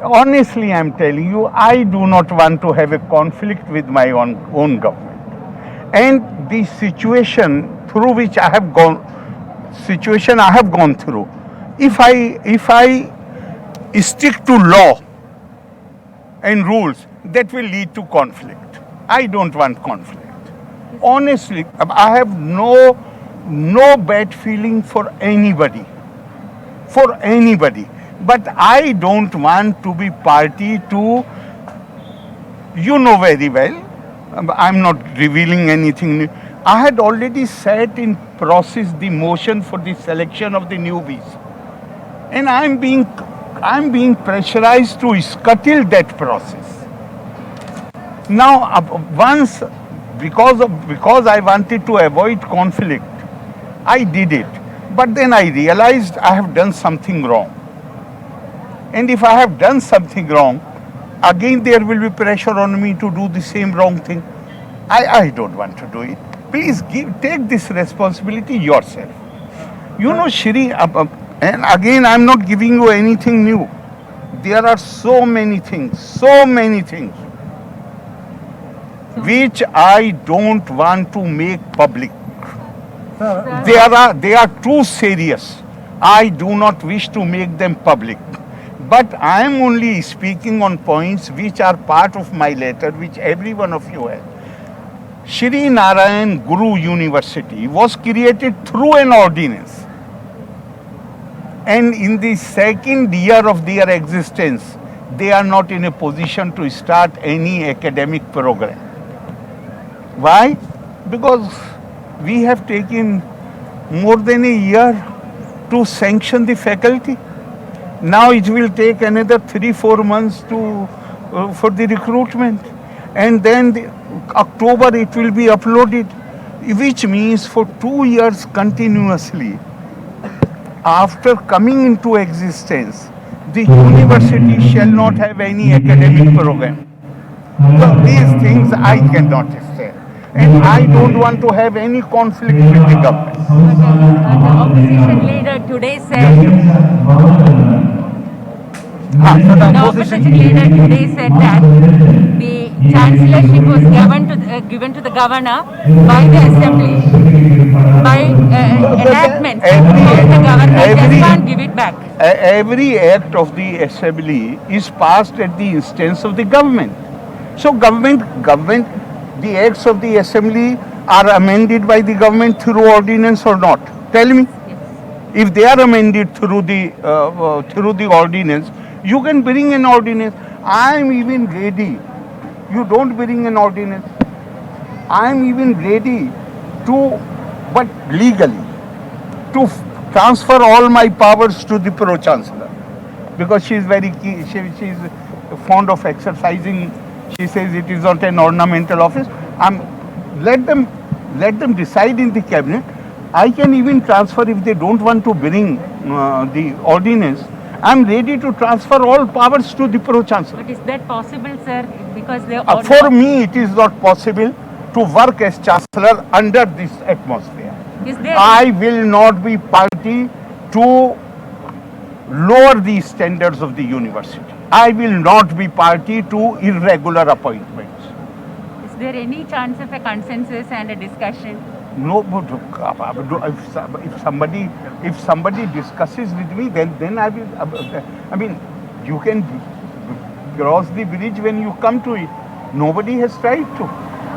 honestly, I'm telling you, I do not want to have a conflict with my own government. And the situation through which I have gone through, if I stick to law and rules, that will lead to conflict. I don't want conflict. Honestly, I have no bad feeling for anybody. But I don't want to be party to, you know very well, I'm not revealing anything new. I had already set in process the motion for the selection of the newbies. And I'm being pressurized to scuttle that process. Now, once, because I wanted to avoid conflict, I did it. But then I realized I have done something wrong. And if I have done something wrong, again there will be pressure on me to do the same wrong thing. I don't want to do it. Please take this responsibility yourself. You know, Shri, and again I'm not giving you anything new. There are so many things which I don't want to make public. They are too serious. I do not wish to make them public. But I am only speaking on points which are part of my letter, which every one of you has. Shri Narayan Guru University was created through an ordinance. And in the second year of their existence, they are not in a position to start any academic program. Why? Because we have taken more than a year to sanction the faculty. Now it will take another 3-4 months for the recruitment, and then October it will be uploaded, which means for 2 years continuously after coming into existence, the university shall not have any academic program. So these things I cannot stand, and I don't want to have any conflict with the government. The opposition leader today said. The opposition leader today said that the chancellorship was given to the governor by the assembly, by enactment. The governor just can't give it back. Every act of the assembly is passed at the instance of the government. So government, the acts of the assembly are amended by the government through ordinance or not? Tell me. If they are amended through the ordinance, you can bring an ordinance. I am even ready. You don't bring an ordinance. I am even ready to, but legally, to transfer all my powers to the pro-chancellor, because she is very key. She is fond of exercising. She says it is not an ornamental office. Let them decide in the cabinet. I can even transfer if they don't want to bring the ordinance. I am ready to transfer all powers to the pro-chancellor. But is that possible, sir? Because for me, it is not possible to work as chancellor under this atmosphere. I will not be party to lower the standards of the university. I will not be party to irregular appointments. Is there any chance of a consensus and a discussion? No, but if somebody discusses with me, then I will. I mean, you can cross the bridge when you come to it. Nobody has tried to.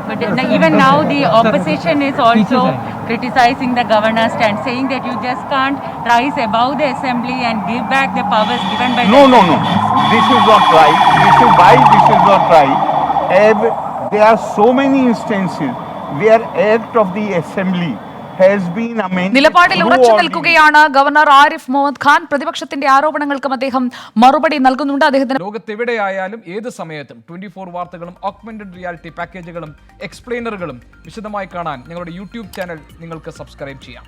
But even now, the opposition is also criticizing the governor's stand, saying that you just can't rise above the assembly and give back the powers given by. No. This is not right. This is not right. There are so many instances where act of the assembly has been amended. നിലപാടിൽ ഉറച്ചു നിൽക്കുകയാണ് governor Arif Muhammad Khan. പ്രതിപക്ഷത്തിന്റെ ആരോപണങ്ങൾക്കും അദ്ദേഹം മറുപടി നൽകുന്നുണ്ട്. അദ്ദേഹത്തിന് ലോകത്തെവിടെയായാലും ഏത് സമയത്തും 24 വാർത്തകളും ഓഗ്മെന്റഡ് റിയാലിറ്റി പാക്കേജുകളും എക്സ്പ്ലെയിനറുകളും വിശദമായി കാണാൻ ഞങ്ങളുടെ യൂട്യൂബ് ചാനൽ നിങ്ങൾക്ക് സബ്സ്ക്രൈബ് ചെയ്യാം.